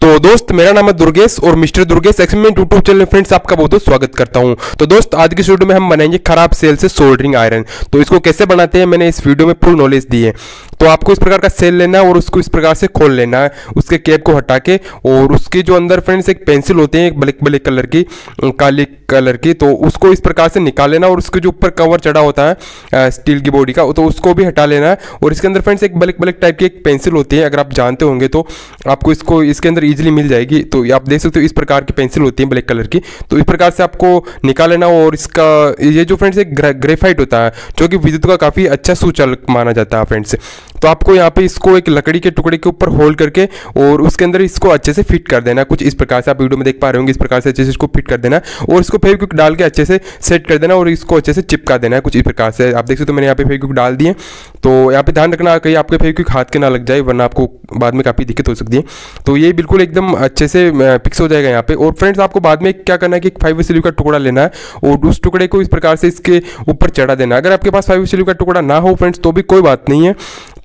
तो दोस्त मेरा नाम है दुर्गेश और mister Durgesh experiment YouTube channel में फ्रेंड्स आपका बहुत बहुत स्वागत करता हूं। तो दोस्त आज की इस वीडियो में हम बनाएंगे खराब सेल से सोल्डरिंग आयरन। तो इसको कैसे बनाते हैं मैंने इस वीडियो में फुल नॉलेज दी है। तो आपको इस प्रकार का सेल लेना है और उसको इस प्रकार से खोल लेना है, उसके कैप को हटा के, और उसके जो अंदर फ्रेंड्स एक पेंसिल होती है एक ब्लैक ब्लैक कलर की, काली कलर की, तो उसको इस प्रकार से निकाल लेना और उसके जो ऊपर कवर चढ़ा होता है स्टील की बॉडी का, तो उसको भी हटा लेना है। और इसके अंदर फ्रेंड्स एक ब्लैक ब्लैक टाइप की एक पेंसिल होती है, अगर आप जानते होंगे तो आपको इसको इसके अंदर इजीली मिल जाएगी। तो आप देख सकते हो इस प्रकार की पेंसिल होती है ब्लैक कलर की, तो इस प्रकार से आपको निकाल लेना। और इसका ये जो फ्रेंड्स एक ग्रेफाइट होता है जो कि विद्युत का काफ़ी अच्छा सूचक माना जाता है फ्रेंड्स। तो आपको यहाँ पे इसको एक लकड़ी के टुकड़े के ऊपर होल्ड करके और उसके अंदर इसको अच्छे से फिट कर देना, कुछ इस प्रकार से आप वीडियो में देख पा रहे होंगे। इस प्रकार से अच्छे से इसको फिट कर देना और इसको फेविक्विक डाल के अच्छे से सेट कर देना और इसको अच्छे से चिपका देना है, कुछ इस प्रकार से। आप देख सकते हो मैंने यहाँ पे फेविक्विक डाल दिए। तो यहाँ पे ध्यान रखना कहीं आपके फेविक्विक हाथ के ना लग जाए, वरना आपको बाद में काफ़ी दिक्कत हो सकती है। तो ये बिल्कुल एकदम अच्छे से फिक्स हो जाएगा यहाँ पे। और फ्रेंड्स आपको बाद में क्या करना है कि एक 5 स्लीव का टुकड़ा लेना है और उस टुकड़े को इस प्रकार से इसके ऊपर चढ़ा देना है। अगर आपके पास 5 स्लीव का टुकड़ा ना हो फ्रेंड्स तो भी कोई बात नहीं है,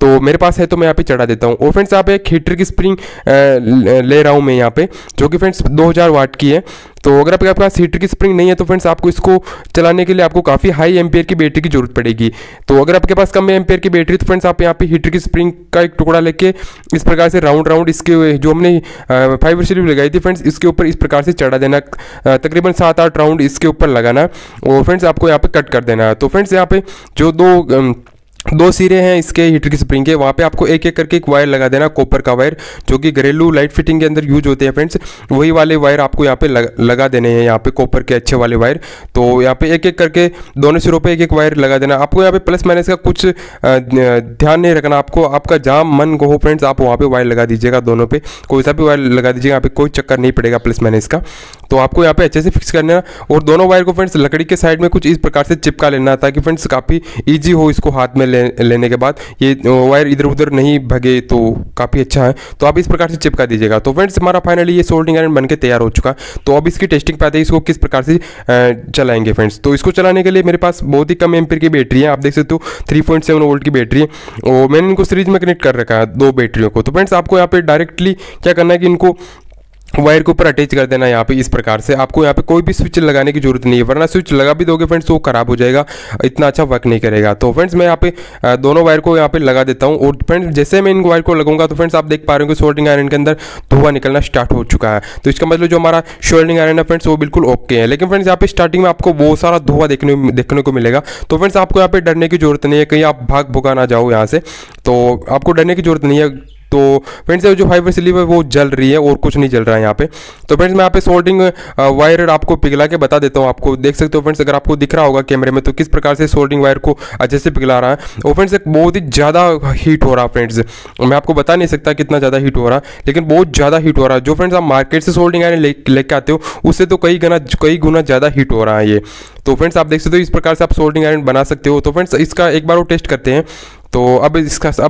तो मेरे पास है तो मैं यहाँ पे चढ़ा देता हूँ। और फ्रेंड्स यहाँ पे एक हीटर की स्प्रिंग ले रहा हूँ मैं यहाँ पे, जो कि फ्रेंड्स 2000 वाट की है। तो अगर आपके पास हीटर की स्प्रिंग नहीं है तो फ्रेंड्स आपको इसको चलाने के लिए आपको काफ़ी हाई एम्पेयर की बैटरी की जरूरत पड़ेगी। तो अगर आपके पास कम एम्पेयर की बैटरी तो फ्रेंड्स आप यहाँ पे हीटर की स्प्रिंग का एक टुकड़ा लेके इस प्रकार से राउंड इसके जो हमने 5 स्लीव लगाई थी फ्रेंड्स इसके ऊपर इस प्रकार से चढ़ा देना, तकरीबन 7-8 राउंड इसके ऊपर लगाना और फ्रेंड्स आपको यहाँ पे कट कर देना है। तो फ्रेंड्स यहाँ पे जो दो सिरे हैं इसके हीटर की स्प्रिंग के, वहाँ पे आपको एक एक करके एक वायर लगा देना, कॉपर का वायर जो कि घरेलू लाइट फिटिंग के अंदर यूज होते हैं फ्रेंड्स, वही वाले वायर आपको यहाँ पे लगा देने हैं, यहाँ पे कॉपर के अच्छे वाले वायर। तो यहाँ पे एक एक करके दोनों सिरों पे एक एक वायर लगा देना। आपको यहाँ पे प्लस माइनस का कुछ ध्यान नहीं रखना, आपको आपका जहाँ मन को हो फ्रेंड्स आप वहाँ पे वायर लगा दीजिएगा, दोनों पे कोई सा भी वायर लगा दीजिएगा, यहाँ पे कोई चक्कर नहीं पड़ेगा प्लस माइनस का। तो आपको यहाँ पे अच्छे से फिक्स करना है और दोनों वायर को फ्रेंड्स लकड़ी के साइड में कुछ इस प्रकार से चिपका लेना ताकि फ्रेंड्स काफ़ी ईजी हो इसको हाथ में लेने के बाद, ये वायर इधर उधर नहीं भगे तो काफ़ी अच्छा है। तो आप इस प्रकार से चिपका दीजिएगा। तो फ्रेंड्स हमारा फाइनली ये सोल्डरिंग आयरन बनके तैयार हो चुका। तो अब इसकी टेस्टिंग पे आते हैं इसको किस प्रकार से चलाएंगे फ्रेंड्स। तो इसको चलाने के लिए मेरे पास बहुत ही कम एम्पीयर की बैटरी है, आप देख सकते हो 3.7 वोल्ट की बैटरी है और मैंने इनको सीरीज में कनेक्ट कर रखा है 2 बैटरियों को। तो फ्रेंड्स आपको यहाँ पे डायरेक्टली क्या करना है कि इनको वायर के ऊपर अटैच कर देना यहाँ पे इस प्रकार से। आपको यहाँ पे कोई भी स्विच लगाने की जरूरत नहीं है, वरना स्विच लगा भी दोगे फ्रेंड्स तो वो खराब हो जाएगा, इतना अच्छा वर्क नहीं करेगा। तो फ्रेंड्स मैं यहाँ पे दोनों वायर को यहाँ पे लगा देता हूँ और फ्रेंड्स जैसे मैं इन वायर को लगाऊंगा तो फ्रेंड्स आप देख पा रहे हो कि सोल्डरिंग आयरन के अंदर धुआं निकलना स्टार्ट हो चुका है। तो इसका मतलब जो हमारा सोल्डरिंग आयरन है फ्रेंड्स वो बिल्कुल ओके है। लेकिन फ्रेंड्स यहाँ पे स्टार्टिंग में आपको बहुत सारा धुआं देखने को मिलेगा। तो फ्रेंड्स आपको यहाँ पे डरने की जरूरत नहीं है, कहीं आप भाग भुगा ना जाओ यहाँ से, तो आपको डरने की जरूरत नहीं है। तो फ्रेंड्स जो 5 स्लीव है वो जल रही है और कुछ नहीं जल रहा है यहाँ पे। तो फ्रेंड्स मैं यहाँ पे सोल्डरिंग वायर आपको पिघला के बता देता हूँ, आपको देख सकते हो फ्रेंड्स, अगर आपको दिख रहा होगा कैमरे में तो किस प्रकार से सोल्डरिंग वायर को अच्छे से पिघला रहा है। और फ्रेंड्स एक बहुत ही ज़्यादा हीट हो रहा है फ्रेंड्स, मैं आपको बता नहीं सकता कितना ज़्यादा हीट हो रहा है, लेकिन बहुत ज़्यादा हीट हो रहा है। जो फ्रेंड्स आप मार्केट से सोल्डरिंग आयरन लेके आते हो उससे तो कई गुना ज़्यादा हीट हो रहा है ये। तो फ्रेंड्स आप देख सकते हो इस प्रकार से आप सोल्डरिंग आयरन बना सकते हो। तो फ्रेंड्स इसका एक बार वो टेस्ट करते हैं। तो अब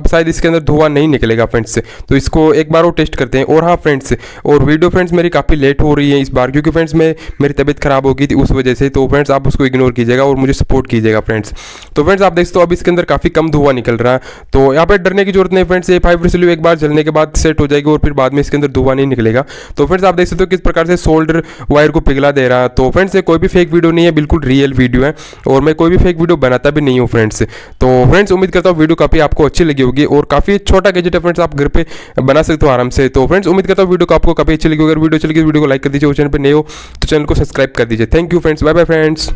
शायद इसके अंदर धुआं नहीं निकलेगा फ्रेंड्स, तो इसको एक बार वो टेस्ट करते हैं। और हाँ फ्रेंड्स, और वीडियो फ्रेंड्स मेरी काफ़ी लेट हो रही है इस बार, क्योंकि फ्रेंड्स मेरी तबीयत खराब हो गई थी उस वजह से। तो फ्रेंड्स आप उसको इग्नोर कीजिएगा और मुझे सपोर्ट कीजिएगा फ्रेंड्स। तो फ्रेंड्स आप देख सकते हो अब इसके अंदर काफ़ी कम धुआं निकल रहा है। तो यहाँ पर डरने की जरूरत नहीं फ्रेंड्स, ये 5 स्लीव एक बार जलने के बाद सेट हो जाएगी और फिर बाद में इसके अंदर धुआं नहीं निकलेगा। तो फ्रेंड्स आप देख सकते हो किस प्रकार से सोल्डर वायर को पिघला दे रहा है। तो फ्रेंड्स ये कोई भी फेक वीडियो नहीं है, बिल्कुल रियल वीडियो है और मैं कोई भी फेक वीडियो बनाता भी नहीं हूँ फ्रेंड्स। तो फ्रेंड्स उम्मीद करता हूँ वीडियो काफ़ी आपको अच्छी लगी होगी और काफी छोटा गैजेट है फ्रेंड्स, आप घर पे बना सकते हो आराम से। तो फ्रेंड्स उम्मीद करता हूँ वीडियो को आपको काफी अच्छी लगी। अगर वीडियो अच्छी लगी वीडियो को लाइक कर दीजिए, चैनल पे नए हो तो चैनल को सब्सक्राइब कर दीजिए। Thank you friends, bye bye friends.